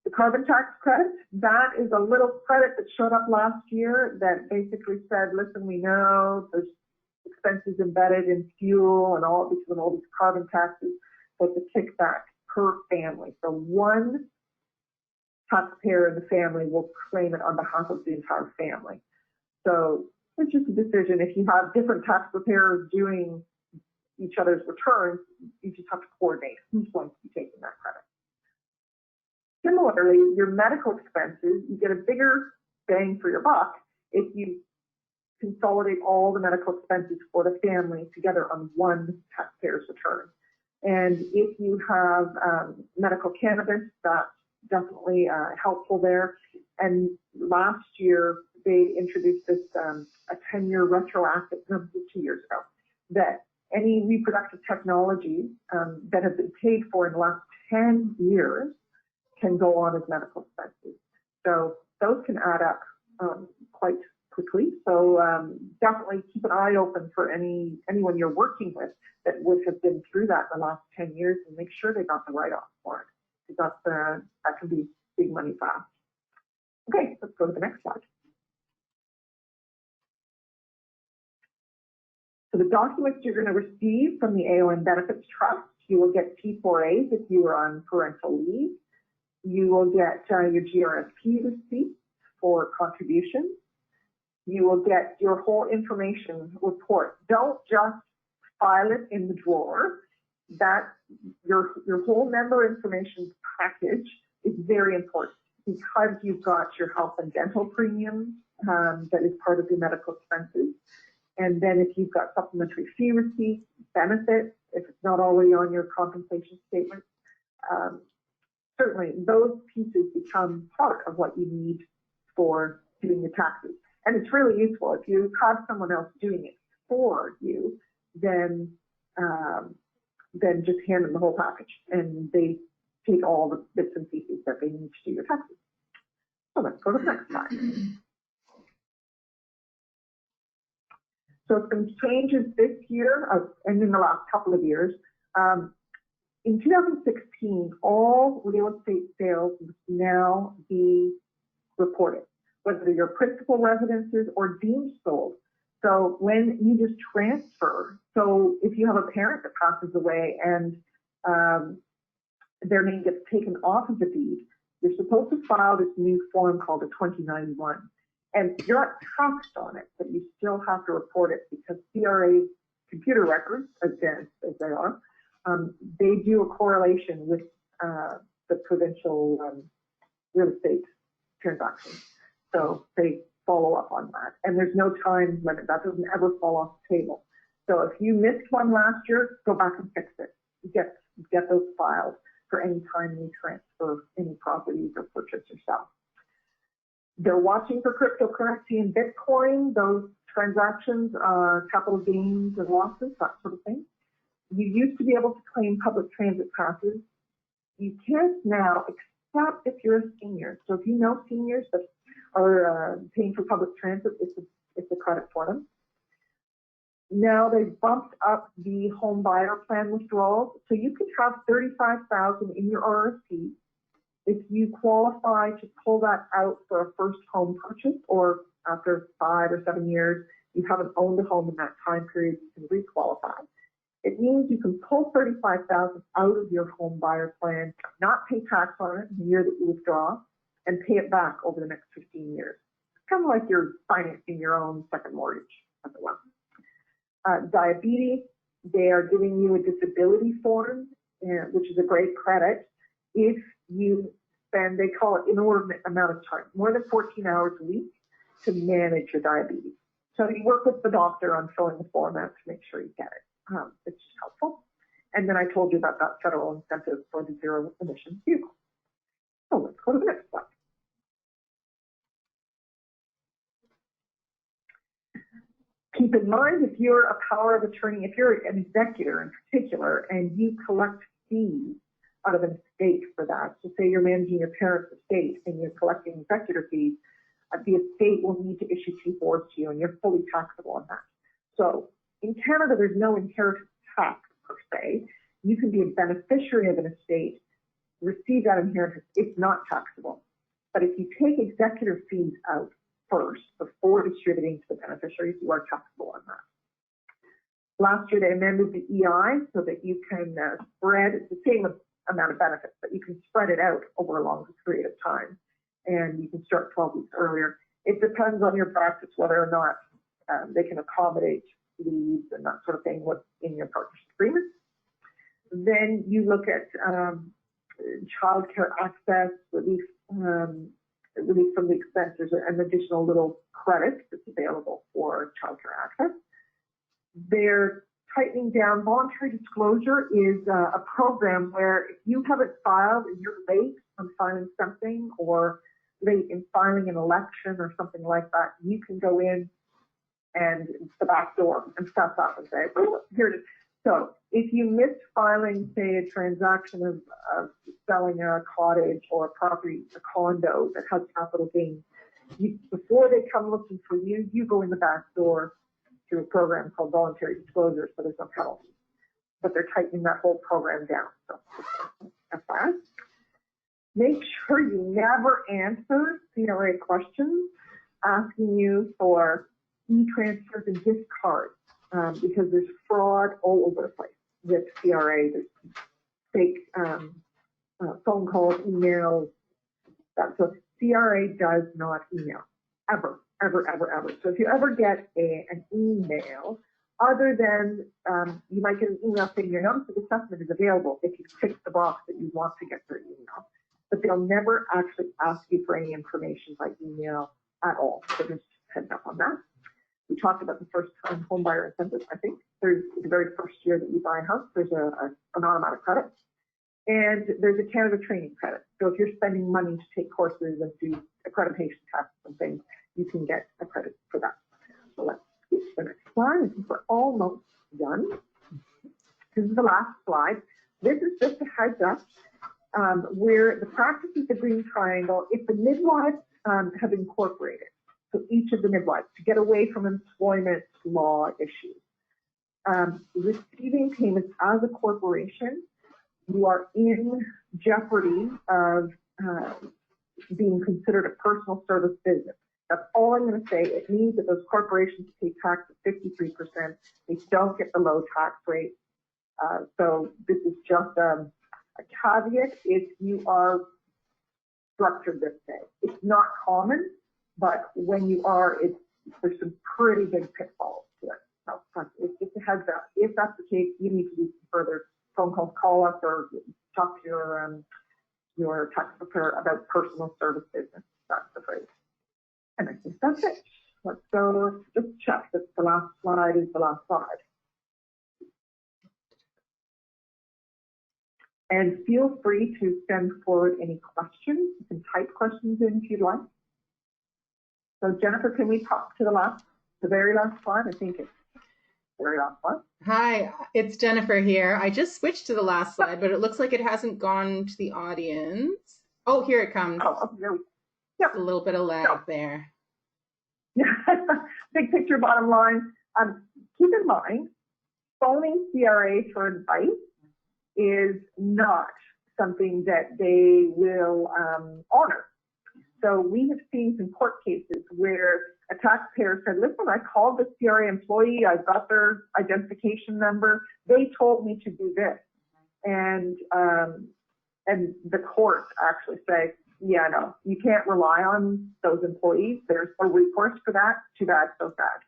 The carbon tax credit, that is a little credit that showed up last year that basically said, listen, we know there's expenses embedded in fuel and all because of all these carbon taxes, but the kickback per family. So one taxpayer in the family will claim it on behalf of the entire family. So it's just a decision. If you have different tax preparers doing each other's returns, you just have to coordinate who's going to be taking that credit. Similarly, your medical expenses, you get a bigger bang for your buck if you consolidate all the medical expenses for the family together on one taxpayer's return. And if you have medical cannabis, that's definitely helpful there. And last year, they introduced this a 10-year retroactive, no, 2 years ago, that any reproductive technologies that have been paid for in the last 10 years can go on as medical expenses. So those can add up quite quickly. So definitely keep an eye open for anyone you're working with that would have been through that in the last 10 years and make sure they got the write-off for it. Because that can be big money fast. Okay, let's go to the next slide. So the documents you're going to receive from the AON Benefits Trust, you will get P4As if you are on parental leave. You will get your GRSP receipt for contributions. You will get your whole information report. Don't just file it in the drawer. That your whole member information package is very important because you've got your health and dental premiums that is part of your medical expenses. And then if you've got supplementary fee receipts, benefits, if it's not already on your compensation statement, certainly those pieces become part of what you need for doing the taxes. And it's really useful. If you have someone else doing it for you, then just hand them the whole package and they take all the bits and pieces that they need to do your taxes. So let's go to the next slide. So some changes this year and in the last couple of years. In 2016, all real estate sales must now be reported, whether you're principal residences or deemed sold. So when you just transfer, so if you have a parent that passes away and their name gets taken off of the deed, you're supposed to file this new form called a 2091. And you're not taxed on it, but you still have to report it because CRA's computer records, as dense as they are, they do a correlation with the provincial real estate transactions. So they follow up on that. And there's no time limit. That doesn't ever fall off the table. So if you missed one last year, go back and fix it. Get those filed for any time you transfer any properties or purchase or sell. They're watching for cryptocurrency and Bitcoin, those transactions, capital gains and losses, that sort of thing. You used to be able to claim public transit passes. You can't now, except if you're a senior. So if you know seniors that are paying for public transit, it's a credit for them. Now they've bumped up the home buyer plan withdrawals. So you could have $35,000 in your RSP if you qualify to pull that out for a first home purchase, or after 5 or 7 years, you haven't owned a home in that time period, you can re-qualify. It means you can pull $35,000 out of your home buyer plan, not pay tax on it in the year that you withdraw, and pay it back over the next 15 years. It's kind of like you're financing your own second mortgage, as it were. Diabetes, they are giving you a disability form, which is a great credit, if you spend, they call it inordinate amount of time, more than 14 hours a week to manage your diabetes. So you work with the doctor on filling the form out to make sure you get it. It's just And then I told you about that federal incentive for the zero emission vehicle. So let's go to the next slide. Keep in mind, if you're a power of attorney, if you're an executor in particular, and you collect fees out of an estate for that, so say you're managing your parents' estate and you're collecting executor fees, the estate will need to issue T4s to you, and you're fully taxable on that. So in Canada, there's no inheritance tax per se. You can be a beneficiary of an estate, receive that inheritance, it's not taxable. But if you take executor fees out first before distributing to the beneficiaries, you are taxable on that. Last year, they amended the EI so that you can spread the same amount of benefits, but you can spread it out over a longer period of time. And you can start 12 weeks earlier. It depends on your practice whether or not they can accommodate leaves and that sort of thing what's in your partnership agreement. Then you look at child care access, relief from the expenses, and additional little credit that's available for child care access. They're tightening down. Voluntary disclosure is a program where if you haven't filed and you're late on filing something or late in filing an election or something like that, you can go in and the back door and stuff up and say, oh, here it is. So if you missed filing, say, a transaction of selling a cottage or a property, a condo that has capital gains, before they come looking for you, you go in the back door through a program called voluntary disclosure, so there's no penalty. But they're tightening that whole program down. So FYI. Make sure you never answer CRA questions asking you for e-transfers and gift cards because there's fraud all over the place with CRA. There's fake phone calls, emails. So CRA does not email, ever, ever, ever, ever. So if you ever get an email, other than you might get an email saying your notice of assessment is available if you tick the box that you want to get their email. But they'll never actually ask you for any information by email at all. So just heads up on that. We talked about the first-time homebuyer incentive. I think there's the very first year that you buy a house, there's an automatic credit. And there's a Canada training credit. So if you're spending money to take courses and do accreditation tests and things, you can get a credit for that. So let's get to the next slide. I think we're almost done. This is the last slide. This is just a heads up. Where the practice is the green triangle, if the midwives have incorporated, so each of the midwives, to get away from employment law issues, receiving payments as a corporation, you are in jeopardy of being considered a personal service business. That's all I'm going to say. It means that those corporations pay tax at 53%. They don't get the low tax rate. So this is just a caveat if you are structured this way. It's not common, but when you are, there's some pretty big pitfalls to it. So it's just a heads up. If that's the case, you need to do some further phone calls, call us, or talk to your tax preparer about personal service business. That's the phrase. And I think that's it. Let's go just check that the last slide is the last slide. And feel free to send forward any questions. You can type questions in if you'd like. So Jennifer, can we pop to the very last slide? I think it's the very last one. Hi, it's Jennifer here. I just switched to the last slide, but it looks like it hasn't gone to the audience. Oh, here it comes. Oh, there we go. Yep. A little bit of lag there. Big picture, bottom line. Keep in mind, phoning CRA for advice is not something that they will honor. So we have seen some court cases where a taxpayer said, listen, I called the CRA employee, I got their identification number, they told me to do this. And the courts actually say, yeah, no, you can't rely on those employees. There's a recourse for that. Too bad, so sad.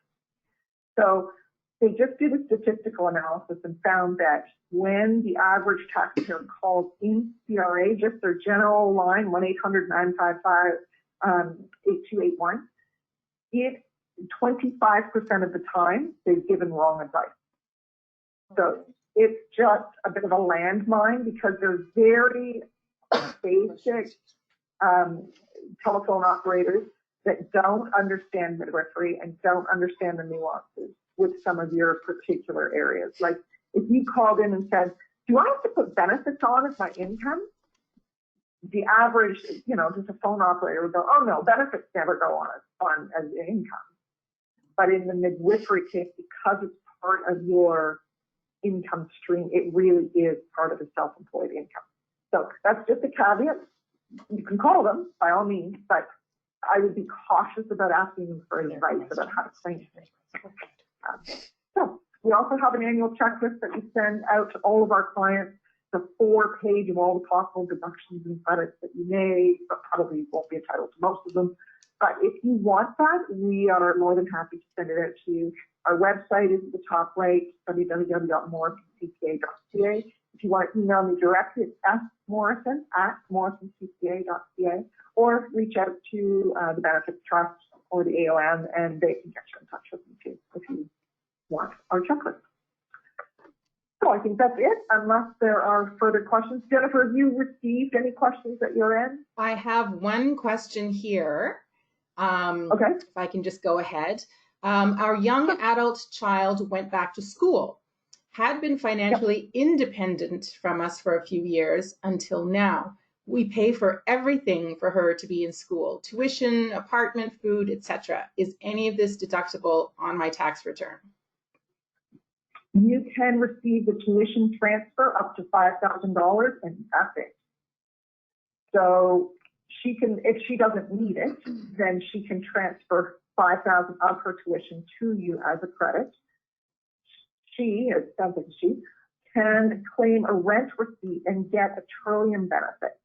So they just did a statistical analysis and found that when the average taxpayer calls in CRA, just their general line, 1-800-955-8281, 25% of the time they've given wrong advice. So it's just a bit of a landmine because they're very basic telephone operators that don't understand midwifery and don't understand the nuances with some of your particular areas. Like if you called in and said, do I have to put benefits on as my income? The average, just a phone operator would go, oh no, benefits never go on as income. But in the midwifery case, because it's part of your income stream, it really is part of the self-employed income. So that's just a caveat. You can call them by all means, but I would be cautious about asking them for advice about how to claim things. So we also have an annual checklist that we send out to all of our clients. The 4-page of all the possible deductions and credits that you may, but probably won't be entitled to most of them. But if you want that, we are more than happy to send it out to you. Our website is at the top right, www.morrisoncca.ca. If you want to email me directly, it's smorrison@morrisoncca.ca, or reach out to the Benefits Trust or the AOM, and they can get you in touch with me too if you want our checklist. So I think that's it, unless there are further questions. Jennifer, have you received any questions at your end? I have one question here. Okay. If I can just go ahead. Our young adult child went back to school, had been financially independent from us for a few years until now. We pay for everything for her to be in school, tuition, apartment, food, etc. Is any of this deductible on my tax return? You can receive the tuition transfer up to $5,000, and that's it. So she can, if she doesn't need it, then she can transfer $5,000 of her tuition to you as a credit. She, it sounds like she, can claim a rent receipt and get a Trillium benefit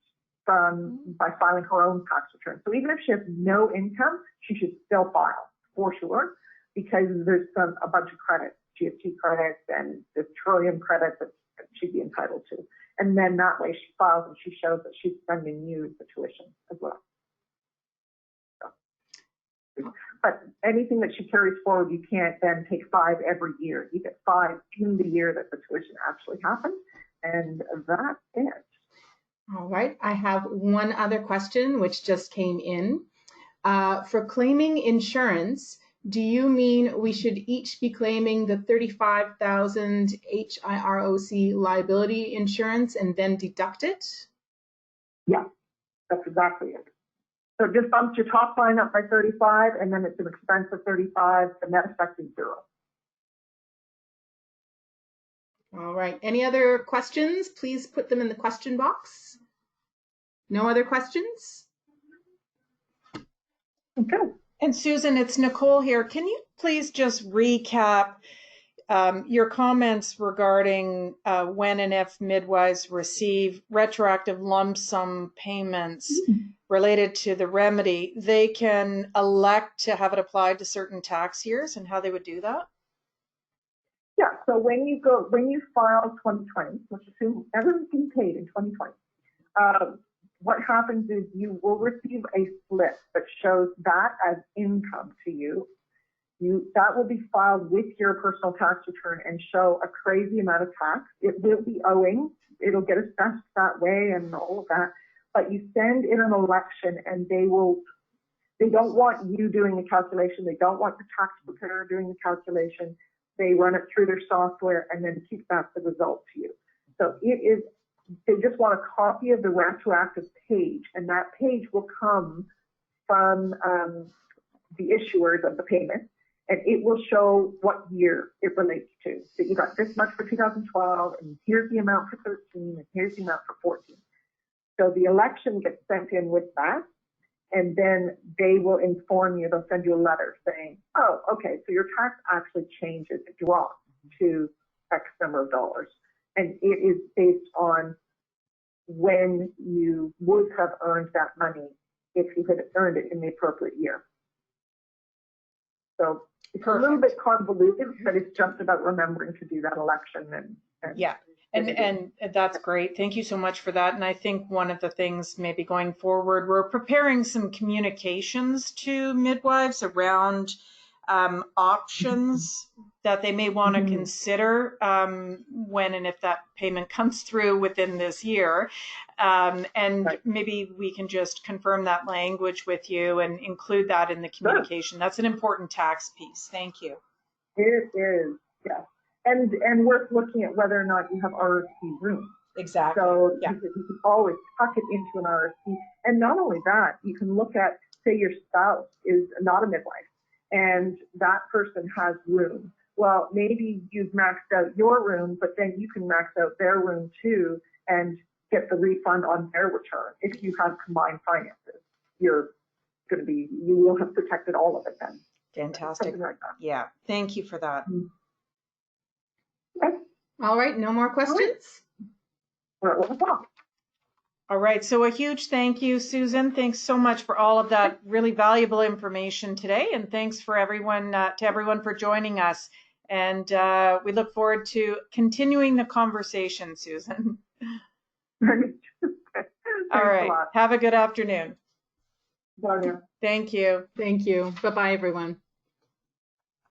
by filing her own tax return. So even if she has no income, she should still file for sure, because there's a bunch of credits, GST credits and the Trillium credits that she'd be entitled to. And then that way she files and she shows that she's spending you the tuition as well. So, but anything that she carries forward, you can't then take 5 every year. You get 5 in the year that the tuition actually happened, and that's it. All right, I have one other question which just came in. For claiming insurance, do you mean we should each be claiming the $35,000 HIROC liability insurance and then deduct it? Yeah, that's exactly it. So it just bumps your top line up by 35, and then it's an expense of 35. The net effect is 0. All right. Any other questions? Please put them in the question box. No other questions? Okay. And Susan, it's Nicole here. Can you please just recap your comments regarding when and if midwives receive retroactive lump sum payments related to the remedy? They can elect to have it applied to certain tax years, and how they would do that? Yeah, so when you file 2020, let's assume everyone's being paid in 2020, what happens is you will receive a slip that shows that as income to you. That will be filed with your personal tax return and show a crazy amount of tax. It will be owing. It'll get assessed that way and all of that. But you send in an election, and they don't want you doing the calculation. They don't want the tax preparer doing the calculation. They run it through their software and then keep back the result to you. So they just want a copy of the retroactive page, and that page will come from the issuers of the payment, and it will show what year it relates to. So you got this much for 2012, and here's the amount for 13, and here's the amount for 14. So the election gets sent in with that, and then they will inform you, they'll send you a letter saying, oh, okay, so your tax actually changes, it drops to X number of dollars. And it is based on when you would have earned that money if you had earned it in the appropriate year. So it's Perfect. A little bit convoluted, but it's just about remembering to do that election. And yeah. And that's great. Thank you so much for that. And I think one of the things maybe going forward, we're preparing some communications to midwives around options that they may want to Mhm. consider when and if that payment comes through within this year. And Right. maybe we can just confirm that language with you and include that in the communication. That's an important tax piece. Thank you. It is, yes. And worth looking at whether or not you have RSP room. Exactly. So Yeah. you can always tuck it into an RSP. And not only that, you can look at, say your spouse is not a midwife and that person has room. Well, maybe you've maxed out your room, but then you can max out their room too and get the refund on their return. If you have combined finances, you will have protected all of it then. Fantastic. Something like that. Yeah. Thank you for that. Okay. All right, no more questions? We're at 1:00. All right. So a huge thank you, Susan. Thanks so much for all of that really valuable information today. And thanks for everyone, for joining us. And we look forward to continuing the conversation, Susan. All right. Have a good afternoon. Bye now. Thank you. Thank you. Bye-bye, everyone.